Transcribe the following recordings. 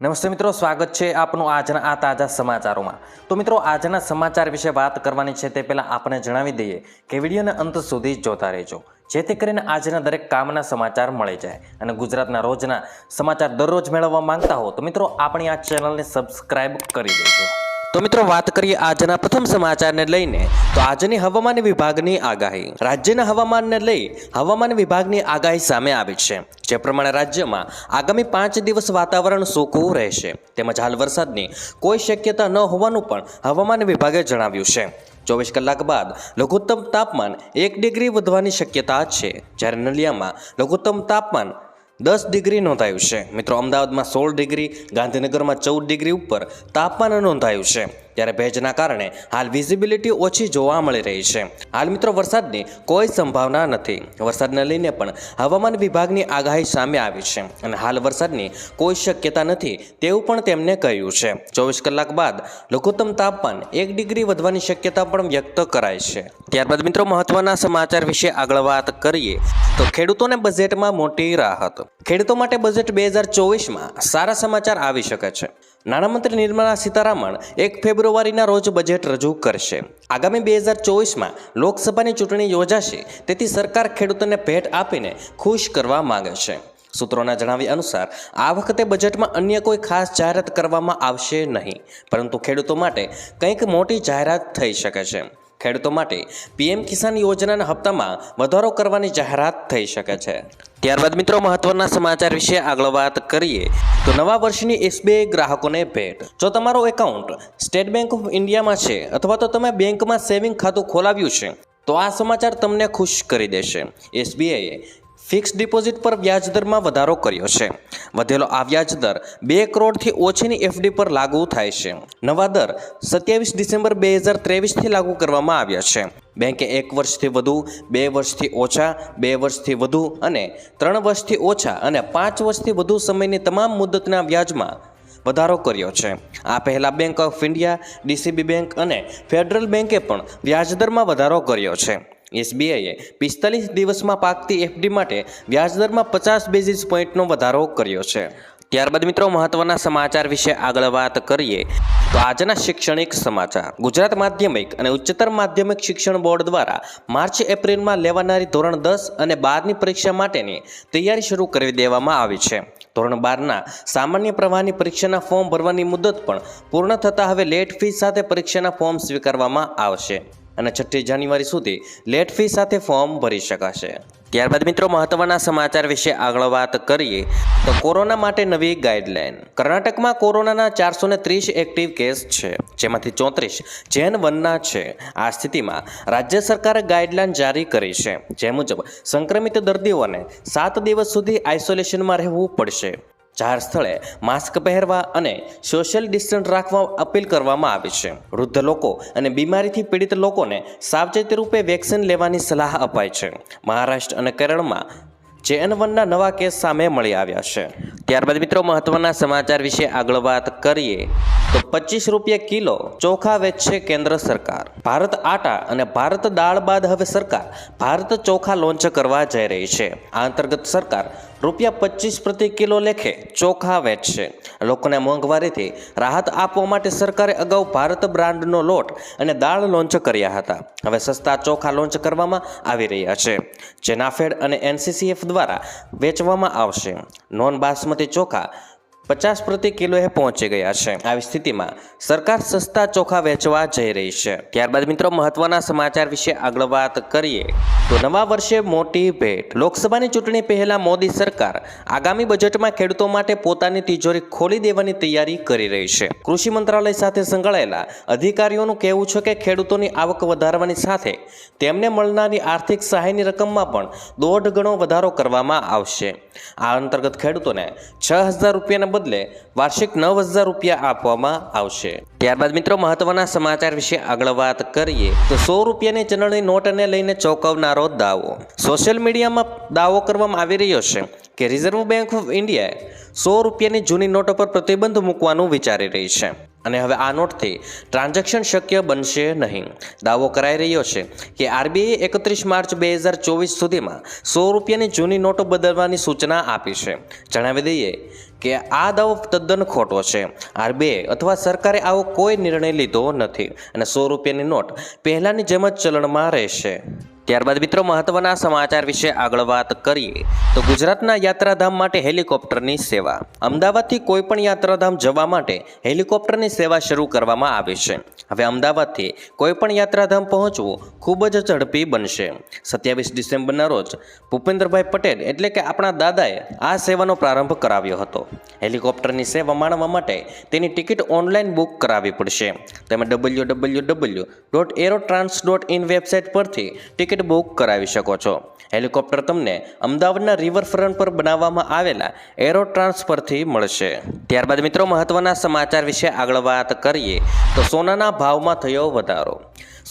નમસ્તે મિત્રો, સ્વાગત છે આપનું આજના આ તાજા સમાચારોમાં। તો મિત્રો, આજના સમાચાર વિશે વાત કરવાની છે તે પહેલાં આપણે જણાવી દઈએ કે વિડીયોને અંત સુધી જોતા રહેજો, જેથી કરીને આજના દરેક કામના સમાચાર મળી જાય અને ગુજરાતના રોજના સમાચાર દરરોજ મેળવવા માંગતા હો તો મિત્રો આપણી આ ચેનલને સબસ્ક્રાઇબ કરી દેજો। તો મિત્રો, વાત કરીએ આજના પ્રથમ સમાચારને લઈને તો આજની હવામાન વિભાગની આગાહી। રાજ્યના હવામાનને લઈ હવામાન વિભાગની આગાહી સામે આવી છે, જે પ્રમાણે રાજ્યમાં આગામી 5 દિવસ વાતાવરણ સૂકું રહેશે તેમજ હાલ વરસાદની કોઈ શક્યતા ન હોવાનું પણ હવામાન વિભાગે જણાવ્યું છે। 24 કલાક બાદ લઘુત્તમ તાપમાન 1 ડિગ્રી વધવાની શક્યતા છે, જ્યારે નલિયામાં લઘુત્તમ તાપમાન 10 ડિગ્રી નોંધાયું છે। મિત્રો, અમદાવાદમાં 16 ડિગ્રી, ગાંધીનગરમાં 14 ડિગ્રી ઉપર તાપમાન નોંધાયું છે, ત્યારે ભેજના કારણે હાલ વિઝિબિલિટી ઓછી જોવા મળી રહી છે। હાલ મિત્રો, વરસાદની કોઈ સંભાવના નથી। વરસાદને લઈને પણ હવામાન વિભાગની આગાહી સામે આવી છે અને હાલ વરસાદની કોઈ શક્યતા નથી તેવું પણ તેમણે કહ્યું છે। 24 કલાક બાદ લઘુત્તમ તાપમાન 1 ડિગ્રી વધવાની શક્યતા પણ વ્યક્ત કરાઈ છે। ત્યારબાદ મિત્રો, મહત્વના સમાચાર વિશે આગળ વાત કરીએ તો ખેડૂતોને બજેટમાં મોટી રાહત। ખેડૂતો માટે બજેટ 2024માં સારા સમાચાર આવી શકે છે। નાણામંત્રી નિર્મલા સીતારામન 1 ફેબ્રુઆરીના રોજ બજેટ રજૂ કરશે। આગામી 2024માં લોકસભાની ચૂંટણી યોજાશે, તેથી સરકાર ખેડૂતોને ભેટ આપીને ખુશ કરવા માંગે છે। સૂત્રોના જણાવ્યા અનુસાર આ વખતે બજેટમાં અન્ય કોઈ ખાસ જાહેરાત કરવામાં આવશે નહીં, પરંતુ ખેડૂતો માટે કંઈક મોટી જાહેરાત થઈ શકે છે। ખેડૂતો માટે પીએમ કિસાન યોજનાના હપ્તામાં વધારો કરવાની જાહેરાત થઈ શકે છે। ત્યારબાદ મિત્રો, મહત્વના સમાચાર વિશે આગળ વાત કરીએ તો નવા વર્ષની એસબીઆઈ ગ્રાહકોને ભેટ। જો તમારો એકાઉન્ટ સ્ટેટ બેંક ઓફ ઇન્ડિયામાં છે અથવા તો તમે બેંકમાં સેવિંગ ખાતું ખોલાવ્યું છે તો આ સમાચાર તમને ખુશ કરી દેશે। એસબીઆઈએ ફિક્સ ડિપોઝિટ પર વ્યાજદરમાં વધારો કર્યો છે। વધેલો આ વ્યાજદર 2 કરોડથી ઓછીની એફડી પર લાગુ થાય છે। નવા દર 27 ડિસેમ્બર 2023થી લાગુ કરવામાં આવ્યા છે। બેંકે 1 વર્ષથી વધુ, 2 વર્ષથી ઓછા, 2 વર્ષથી વધુ અને 3 વર્ષથી ઓછા અને 5 વર્ષથી વધુ સમયની તમામ મુદતના વ્યાજમાં વધારો કર્યો છે। આ પહેલાં bank of India, DCB bank અને ફેડરલ બેંકે પણ વ્યાજદરમાં વધારો કર્યો છે। એસબીઆઈએ 45 દિવસમાં પાકતી એફડી માટે વ્યાજદરમાં 50 બેઝિસ પોઈન્ટનો વધારો કર્યો છે। ત્યારબાદ મિત્રો, મહત્વના સમાચાર વિશે આગળ વાત કરીએ તો આજના શૈક્ષણિક સમાચાર। ગુજરાત માધ્યમિક અને ઉચ્ચતર માધ્યમિક શિક્ષણ બોર્ડ દ્વારા માર્ચ-એપ્રિલમાં લેવાનારી ધોરણ 10 અને 12ની પરીક્ષા માટેની તૈયારી શરૂ કરી દેવામાં આવી છે। ધોરણ 12ના સામાન્ય પ્રવાહની પરીક્ષાના ફોર્મ ભરવાની મુદત પણ પૂર્ણ થતાં હવે લેટ ફી સાથે પરીક્ષાના ફોર્મ સ્વીકારવામાં આવશે અને 6 જાન્યુઆરી સુધી લેટ ફી સાથે ફોર્મ ભરી શકાશે। ત્યારબાદ મિત્રો, મહત્વના સમાચાર વિશે આગળ વાત કરીએ તો કોરોના માટે નવી ગાઈડલાઈન। કર્ણાટકમાં કોરોનાના 430 એક્ટિવ કેસ છે, જેમાંથી 34 જેન 1ના છે। આ સ્થિતિમાં રાજ્ય સરકારે ગાઈડલાઈન જારી કરી છે, જે મુજબ સંક્રમિત દર્દીઓને 7 દિવસ સુધી આઇસોલેશનમાં રહેવું પડશે। જાહેર સ્થળે માસ્ક પહેરવા અને સોશિયલ ડિસ્ટન્સ રાખવા અપીલ કરવામાં આવી છે। વૃદ્ધ લોકો અને બીમારીથી પીડિત લોકોને સાવચેતી રૂપે વેક્સિન લેવાની સલાહ અપાઈ છે। મહારાષ્ટ્ર અને કેરળમાં JN1ના નવા કેસ સામે મળી આવ્યા છે। ત્યારબાદ મિત્રો, મહત્વના સમાચાર વિશે આગળ વાત કરીએ તો 25 રૂપિયા કિલો ચોખા વેચશે કેન્દ્ર સરકાર। ભારત આટા અને ભારત દાળ બાદ હવે સરકાર ભારત ચોખા લોન્ચ કરવા જઈ રહી છે। આ અંતર્ગત સરકાર ₹25 પ્રતિ કિલો લેખે ચોખા વેચશે। લોકોને મોંઘવારીથી રાહત આપવા માટે સરકારે અગાઉ ભારત બ્રાન્ડનો લોટ અને દાળ લોન્ચ કર્યા હતા। હવે સસ્તા ચોખા લોન્ચ કરવામાં આવી રહ્યા છે, જે નાફેડ અને NCCF દ્વારા વેચવામાં આવશે। નોન બાસમતી ચોખા 50 પ્રતિ કિલોએ પહોંચી ગયા છે। આવી સ્થિતિમાં સરકાર સસ્તા ચોખા વેચવા જઈ રહી છે। ત્યારબાદ મિત્રો, મહત્વના સમાચાર વિશે આગળ વાત કરીએ તો નવા વર્ષે મોટી ભેટ। લોકસભાની ચૂંટણી પહેલા મોદી સરકાર આગામી બજેટમાં ખેડૂતો માટે પોતાની તિજોરી ખોલી દેવાની તૈયારી કરી રહી છે। કૃષિ મંત્રાલય સાથે સંકળાયેલા અધિકારીઓનું કહેવું છે કે ખેડૂતોની આવક વધારવાની સાથે તેમને મળનારી આર્થિક સહાયની રકમમાં પણ 1.5 ગણો વધારો કરવામાં આવશે। આ અંતર્ગત ખેડૂતોને 6,000 રૂપિયાના બદલે વાર્ષિક 9,000 રૂપિયા આપવામાં આવશે। ત્યારબાદ મિત્રો, મહત્વના સમાચાર વિશે આગળ વાત કરીએ તો 100 રૂપિયાની ચલણી નોટને લઈને ચોંકાવનારો દાવો। સોશિયલ મીડિયામાં દાવો કરવામાં આવી રહ્યો છે કે રિઝર્વ બેંક ઓફ ઇન્ડિયાએ 100 રૂપિયાની જૂની નોટો પર પ્રતિબંધ મૂકવાનું વિચારી રહી છે અને હવે આ નોટથી ટ્રાન્ઝેક્શન શક્ય બનશે નહીં। દાવો કરાઈ રહ્યો છે કે આરબીઆઈએ 31 માર્ચ 2024 સુધીમાં 100 રૂપિયાની જૂની નોટો બદલવાની સૂચના આપી છે। જણાવી દઈએ કે આ દાવો તદ્દન ખોટો છે. RBI અથવા સરકારે આવો કોઈ નિર્ણય લીધો નથી અને 100 રૂપિયાની નોટ પહેલાંની જેમ જ ચલણમાં રહેશે. ત્યારબાદ મિત્રો મહત્વના સમાચાર વિશે આગળ વાત કરીએ તો ગુજરાતના યાત્રાધામ માટે હેલિકોપ્ટરની સેવા. અમદાવાદથી કોઈ પણ યાત્રાધામ જવા માટે હેલિકોપ્ટરની સેવા શરૂ કરવામાં આવી છે. હવે અમદાવાદથી કોઈ પણ યાત્રાધામ પહોંચવું ખૂબ જ ઝડપી બનશે. 27 ડિસેમ્બરના રોજ ભૂપેન્દ્રભાઈ પટેલ એટલે કે આપણા દાદાએ આ સેવાનો પ્રારંભ કરાવ્યો હતો. હેલિકોપ્ટરની સેવા માણવા માટે તેની ટિકિટ ઓનલાઈન બુક કરાવવી પડશે. તમે www.aerotrans.in વેબસાઇટ પરથી ટિકિટ બુક કરાવી શકો છો. હેલિકોપ્ટર તમને અમદાવાદના રિવરફ્રન્ટ પર બનાવવામાં આવેલા એરોટ્રાન્સ પરથી મળશે. ત્યારબાદ મિત્રો મહત્વના સમાચાર વિશે આગળ વાત કરીએ તો સોનાના ભાવમાં થયો વધારો.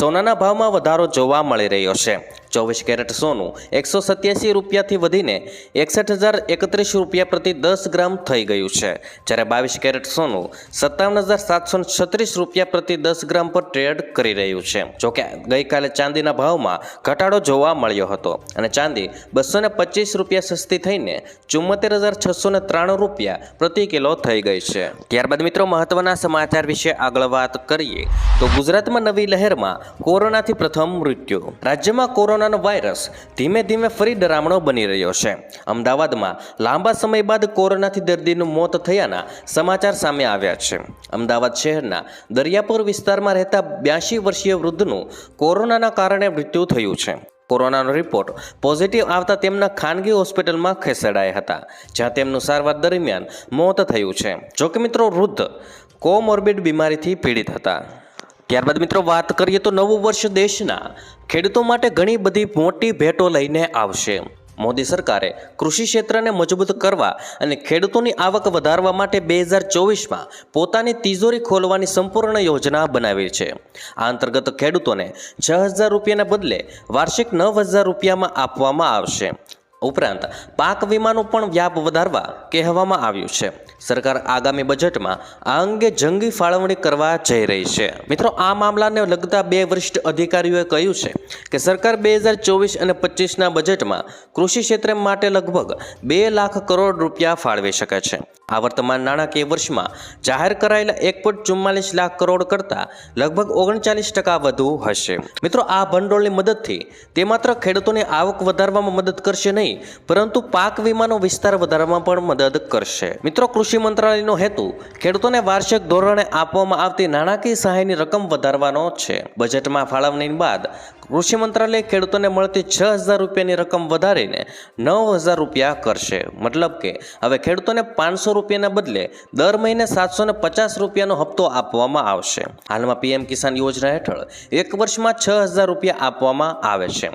સોનાના ભાવમાં વધારો જોવા મળી રહ્યો છે. 24 કેરેટ સોનું 187 રૂપિયાથી વધીને 61,031 રૂપિયા પ્રતિ 10 ગ્રામ થઈ ગયું છે, જ્યારે 22 કેરેટ સોનું 57,736 રૂપિયા પ્રતિ 10 ગ્રામ પર ટ્રેડ કરી રહ્યું છે. જોકે ગઈકાલે ચાંદીના ભાવમાં ઘટાડો જોવા મળ્યો હતો અને ચાંદી 225 રૂપિયા સસ્તી થઈને 74,693 રૂપિયા પ્રતિ કિલો થઈ ગઈ છે. ત્યારબાદ મિત્રો મહત્વના સમાચાર વિશે આગળ વાત કરીએ તો ગુજરાતમાં નવી લહેરમાં કોરોનાથી પ્રથમ મૃત્યુ. રાજ્યમાં કોરોનાનો વાયરસ ધીમે ધીમે ફરી ડરામણો બની રહ્યો છે. અમદાવાદમાં લાંબા સમય બાદ કોરોનાથી દર્દીનું મોત થયાના સમાચાર સામે આવ્યા છે. અમદાવાદ શહેરના દરિયાપુર વિસ્તારમાં રહેતા 82 વર્ષીય વૃદ્ધનું કોરોનાના કારણે મૃત્યુ થયું છે. કોરોનાનો રિપોર્ટ પોઝિટિવ આવતા તેમના ખાનગી હોસ્પિટલમાં ખસેડાયા હતા, જ્યાં તેમનું સારવાર દરમિયાન મોત થયું છે. જોકે મિત્રો વૃદ્ધ કોમોર્બિડ બીમારીથી પીડિત હતા. ત્યારબાદ મિત્રો વાત કરીએ તો નવું વર્ષ દેશના ખેડૂતો માટે ઘણી બધી મોટી ભેટો લઈને આવશે. મોદી સરકારે કૃષિ ક્ષેત્રને મજબૂત કરવા અને ખેડૂતોની આવક વધારવા માટે 2024માં પોતાની તિજોરી ખોલવાની સંપૂર્ણ યોજના બનાવી છે. આ અંતર્ગત ખેડૂતોને 6,000 રૂપિયાના બદલે વાર્ષિક 9,000 રૂપિયામાં આપવામાં આવશે. ઉપરાંત પાક વીમાનો પણ વ્યાપ વધારવા કહેવામાં આવ્યું છે. સરકાર આગામી બજેટમાં આ અંગે જંગી ફાળવણી કરવા જઈ રહી છે. મિત્રો આ મામલાને લગતા 2 વરિષ્ઠ અધિકારીઓએ કહ્યું છે કે સરકાર 2024 અને 25ના બજેટમાં કૃષિ ક્ષેત્ર માટે લગભગ 2 લાખ કરોડ રૂપિયા ફાળવી શકે છે. આ વર્તમાન નાણાકીય વર્ષમાં જાહેર કરાયેલા 1.44 લાખ કરોડ કરતાં લગભગ 39% વધુ હશે. મિત્રો આ ભંડોળની મદદથી તે માત્ર ખેડૂતોની આવક વધારવામાં મદદ કરશે નહીં, પરંતુ પાક વીમાનો વિસ્તાર વધારવામાં પણ મદદ કરશે. મિત્રો કૃષિ મંત્રાલયનો હેતુ ખેડૂતોને વાર્ષિક ધોરણે આપવામાં આવતી નાણાકીય સહાયની રકમ વધારવાનો છે. બજેટમાં ફાળવણી બાદ કૃષિ મંત્રાલય ખેડૂતોને મળતી 6,000 રૂપિયાની રકમ વધારીને 9,000 રૂપિયા કરશે. મતલબ કે હવે ખેડૂતોને 500 રૂપિયાના બદલે દર મહિને 750 રૂપિયાનો હપ્તો આપવામાં આવશે. હાલમાં PM કિસાન યોજના હેઠળ એક વર્ષમાં 6,000 રૂપિયા આપવામાં આવે છે.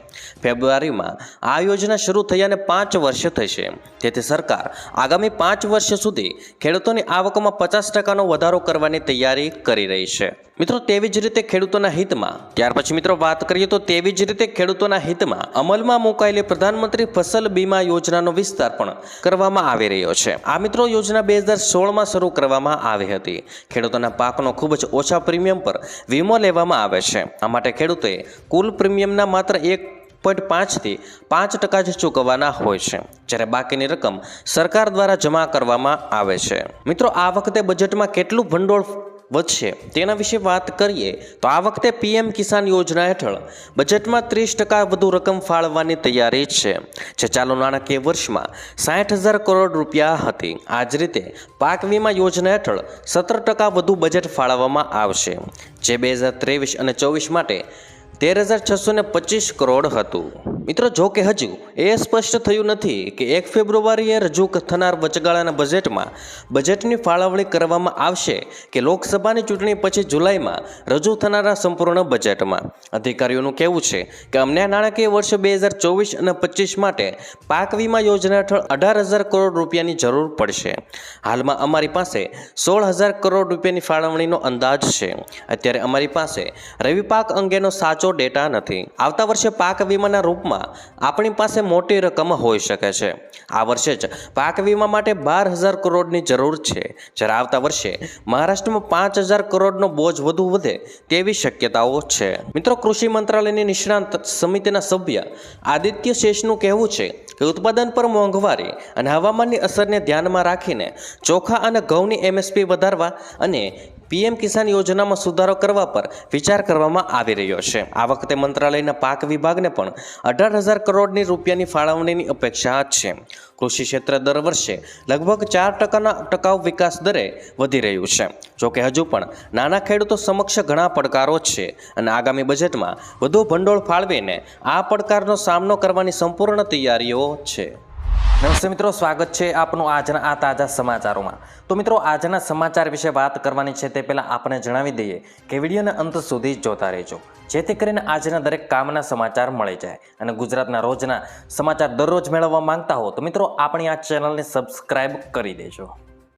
ફેબ્રુઆરીમાં આ યોજના શરૂ થયાને 5 વર્ષ થશે. તેથી સરકાર આગામી 5 વર્ષ સુધી ખેડૂતોની આવકમાં 50%નો વધારો કરવાની તૈયારી કરી રહી છે. મિત્રો તેવી જ રીતે ખેડૂતોના હિતમાં ત્યાર પછી મિત્રો વાત કરીએ તો તેવી જ રીતે ખેડૂતોના હિતમાં અમલમાં મુકાયેલી પ્રધાનમંત્રી ફસલ બીમા યોજનાનો વિસ્તાર પણ કરવામાં આવી રહ્યો છે. આ મિત્રો યોજના 2016માં શરૂ કરવામાં આવી હતી. ખેડૂતોના પાકનો ખૂબ જ ઓછા પ્રીમિયમ પર વીમો લેવામાં આવે છે. આ માટે ખેડૂતોએ કુલ પ્રીમિયમના માત્ર 1.5 થી 5% જ ચૂકવવાના હોય છે, જ્યારે બાકીની રકમ સરકાર દ્વારા જમા કરવામાં આવે છે. મિત્રો આ વખતે બજેટમાં કેટલું ભંડોળ વધશે તેના વિશે વાત કરીએ તો આ વખતે PM કિસાન યોજના હેઠળ બજેટમાં 30% વધુ રકમ ફાળવવાની તૈયારી છે, જે ચાલુ નાણાકીય વર્ષમાં 60,000 કરોડ રૂપિયા હતી. આ જ રીતે પાક વીમા યોજના હેઠળ 17% વધુ બજેટ ફાળવવામાં આવશે, જે 2023 અને 24 માટે 13,625 કરોડ હતું. મિત્રો જો કે હજુ એ સ્પષ્ટ થયું નથી કે 1 ફેબ્રુઆરીએ રજૂ થનાર વચગાળાના બજેટમાં બજેટની ફાળવણી કરવામાં આવશે કે લોકસભાની ચૂંટણી પછી જુલાઈમાં રજૂ થનારા સંપૂર્ણ બજેટમાં. અધિકારીઓનું કહેવું છે કે અમને નાણાકીય વર્ષ 2024 અને 25 માટે પાક વીમા યોજના હેઠળ 18,000 કરોડ રૂપિયાની જરૂર પડશે. હાલમાં અમારી પાસે 16,000 કરોડ રૂપિયાની ફાળવણીનો અંદાજ છે. અત્યારે અમારી પાસે રવિ પાક અંગેનો સાચો ડેટા નથી. આવતા વર્ષે પાક વીમાના રૂપમાં વર્ષોમાં આપણી પાસે મોટી રકમ હોઈ શકે છે. આ વર્ષે જ પાક વીમા માટે 12,000 કરોડની જરૂર છે, જ્યારે આવતા વર્ષે મહારાષ્ટ્રમાં 5,000 કરોડનો બોજ વધુ વધે તેવી શક્યતાઓ છે. મિત્રો, કૃષિ મંત્રાલયની નિષ્ણાંત સમિતિના સભ્ય આદિત્ય શેષનું કહેવું છે કે ઉત્પાદન પર મોંઘવારી અને હવામાનની અસરને ધ્યાનમાં રાખીને ચોખા અને ઘઉંની MSP વધારવા અને PM કિસાન યોજનામાં સુધારો કરવા પર વિચાર કરવામાં આવી રહ્યો છે. આ વખતે મંત્રાલયના પાક વિભાગને પણ 18,000 કરોડની રૂપિયાની ફાળવણીની અપેક્ષા છે. કૃષિ ક્ષેત્ર દર વર્ષે લગભગ 4% ટકાઉ વિકાસ દરે વધી રહ્યું છે. જોકે હજુ પણ નાના ખેડૂતો સમક્ષ ઘણા પડકારો છે અને આગામી બજેટમાં વધુ ભંડોળ ફાળવીને આ પડકારનો સામનો કરવાની સંપૂર્ણ તૈયારીઓ છે. નમસ્તે મિત્રો, સ્વાગત છે આપનું આજના આ તાજા સમાચારોમાં. તો મિત્રો, આજના સમાચાર વિશે વાત કરવાની છે તે પહેલાં આપણે જણાવી દઈએ કે વિડીયોને અંત સુધી જોતા રહેજો, જેથી કરીને આજના દરેક કામના સમાચાર મળી જાય. અને ગુજરાતના રોજના સમાચાર દરરોજ મેળવવા માંગતા હો તો મિત્રો આપણી આ ચેનલને સબસ્ક્રાઈબ કરી દેજો.